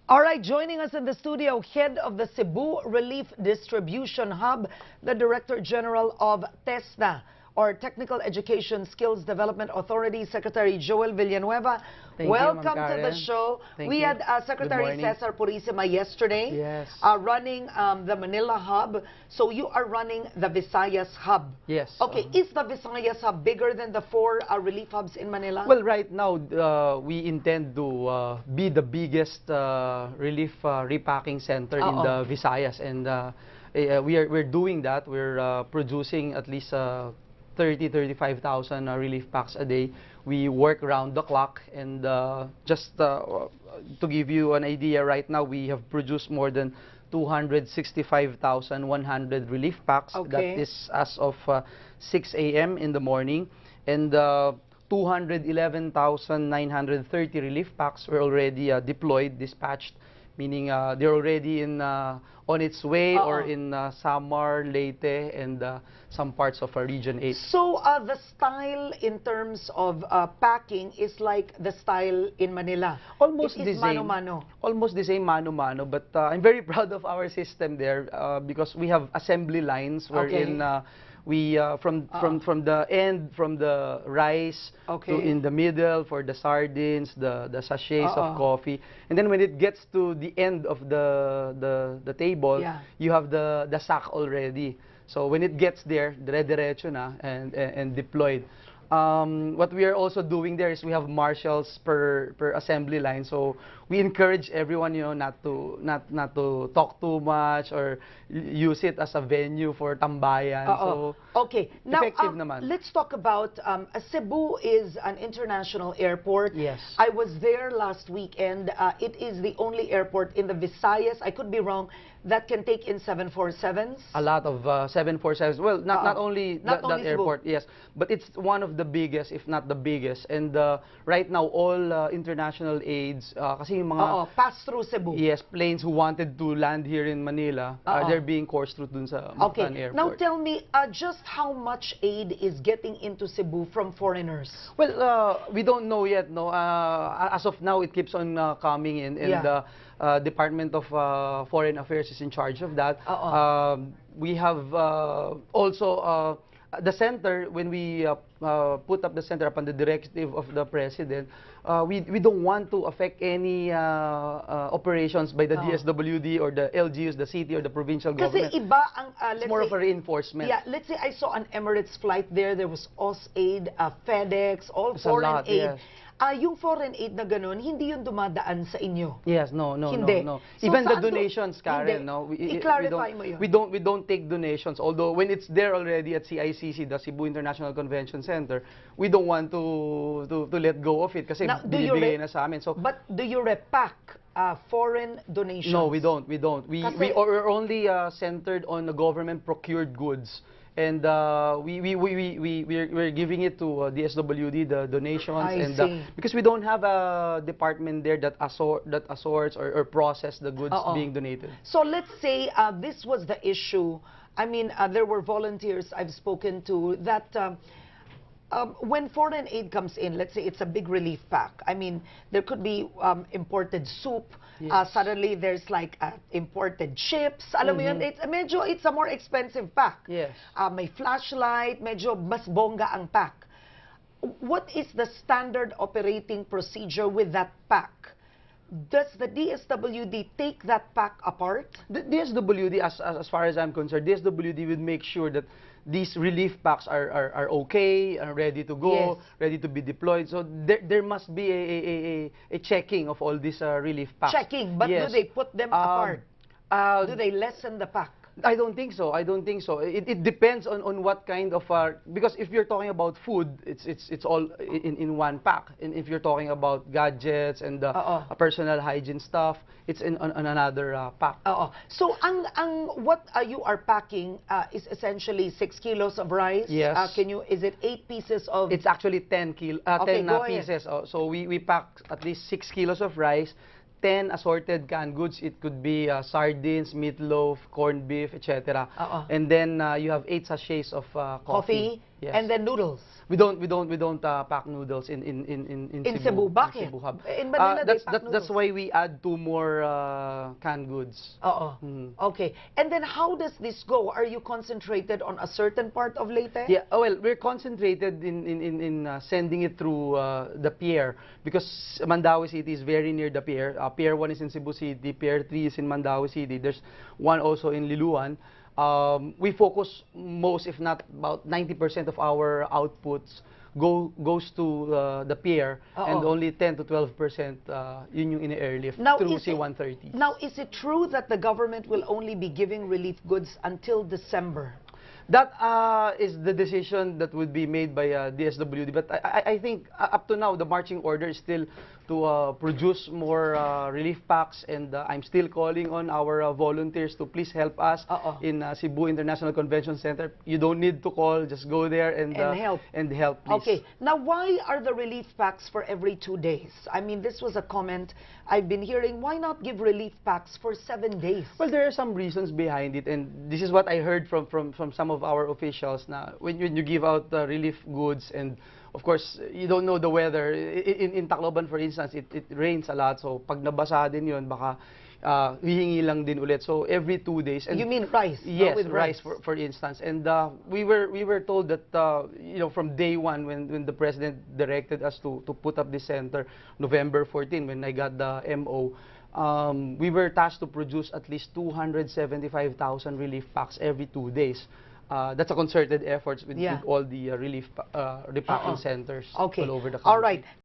All right, joining us in the studio, head of the Cebu Relief Distribution Hub, the Director General of TESDA, or Technical Education Skills Development Authority, Secretary Joel Villanueva. Welcome to the show. We had Secretary Cesar Purisima yesterday running the Manila Hub. So you are running the Visayas Hub. Yes. Okay, is the Visayas Hub bigger than the four relief hubs in Manila? Well, right now, we intend to be the biggest relief repacking center in the Visayas. And we're doing that. We're producing at least 35,000 relief packs a day. We work around the clock, and just to give you an idea, right now we have produced more than 265,100 relief packs. That is as of 6 a.m. in the morning, and 211,930 relief packs were already deployed, dispatched, meaning they're already on its way or in Samar, Leyte, and some parts of Region 8. So the style in terms of packing is like the style in Manila? Almost the same. Mano-mano? Almost the same mano-mano, but I'm very proud of our system there because we have assembly lines wherein we from the end, from the rice to in the middle for the sardines, the sachets of coffee, and then when it gets to the end of the table, you have the sack already. So when it gets there, dire-diretso na and deployed. What we are also doing there is we have marshals per assembly line, so we encourage everyone, you know, not to talk too much or use it as a venue for tambayan. So now effective naman. Let's talk about Cebu is an international airport. Yes, I was there last weekend. It is the only airport in the Visayas, I could be wrong, that can take in 747s. A lot of 747s. Well, not only that airport, yes, but it's one of the biggest, if not the biggest. And right now, all international aids, kasi yung mga pass through Cebu. Yes, planes who wanted to land here in Manila, they're being coursed through dun sa Mactan Airport. Now tell me, just how much aid is getting into Cebu from foreigners? Well, we don't know yet. No, as of now, it keeps on coming in, and the Department of Foreign Affairs is in charge of that. We have also the center, when we put up the center upon the directive of the President, we don't want to affect any operations by the DSWD or the LGUs, the city or the provincial government. Kasi iba ang, it's more of a reinforcement. Yeah, let's say I saw an Emirates flight there was OSAID, FedEx, all foreign aid. Yung foreign aid na ganun, hindi yun dumadaan sa inyo? Yes, no. Hindi. So even the donations, Karen, no, i-clarify mo yun. We don't take donations. Although when it's there already at CICC, the Cebu International Convention Center, we don't want to let go of it kasi binibigay na sa amin. So, but do you repack foreign donations? No, we don't. We are only centered on the government procured goods. And we're giving it to the SWD, the donations, because we don't have a department there that assorts or process the goods being donated. So let's say this was the issue. I mean, there were volunteers I've spoken to that when foreign aid comes in, let's say it's a big relief pack. I mean, there could be imported soup. Suddenly there's like imported chips. Alam mo yun, it's a more expensive pack. Yes. May flashlight, medyo mas bongga ang pack. What is the standard operating procedure with that pack? Does the DSWD take that pack apart? The DSWD, as far as I'm concerned, DSWD would make sure that these relief packs are okay, are ready to go, ready to be deployed. So there must be a checking of all these relief packs. Checking, but do they put them apart? Do they lessen the pack? I don't think so. It depends on what kind of because if you're talking about food, it's all in one pack. And if you're talking about gadgets and personal hygiene stuff, it's in another pack. So what you are packing is essentially 6 kilos of rice. Yes. Is it 8 pieces of? It's actually 10 pieces. So we pack at least 6 kilos of rice. 10 assorted canned goods. It could be sardines, meatloaf, corned beef, etc. And then you have 8 sachets of coffee. Yes. And then noodles. We don't pack noodles in Cebu. Bakit? In Cebu Hub. In Manila, they pack noodles. That's why we add 2 more canned goods. Okay. And then how does this go? Are you concentrated on a certain part of Leyte? Yeah. Well, we're concentrated in sending it through the pier, because Mandaue City is very near the pier. Pier 1 is in Cebu City. Pier 3 is in Mandaue City. There's one also in Liloan. We focus most, if not about 90% of our outputs goes to the pier, and only 10 to 12% yun yung in-airlift through C-130. Now, is it true that the government will only be giving relief goods until December? That is the decision that would be made by DSWD. But I think up to now, the marching order is still to produce more relief packs. And I'm still calling on our volunteers to please help us in Cebu International Convention Center. You don't need to call. Just go there and help. And help, please. Okay. Now, why are the relief packs for every 2 days? I mean, this was a comment I've been hearing. Why not give relief packs for 7 days? Well, there are some reasons behind it. And this is what I heard from some of our officials. Now, when you give out relief goods, and of course, you don't know the weather. In Tacloban, for instance, it rains a lot. So, pag nabasa din yun, baka hihingi lang din ulit. So, every 2 days. And you mean rice? Yes, rice, for instance. And we were told that, you know, from day one, when the President directed us to put up this center, November 14, when I got the MO, we were tasked to produce at least 275,000 relief packs every 2 days. That's a concerted effort with all the relief repacking centers all over the country. All right.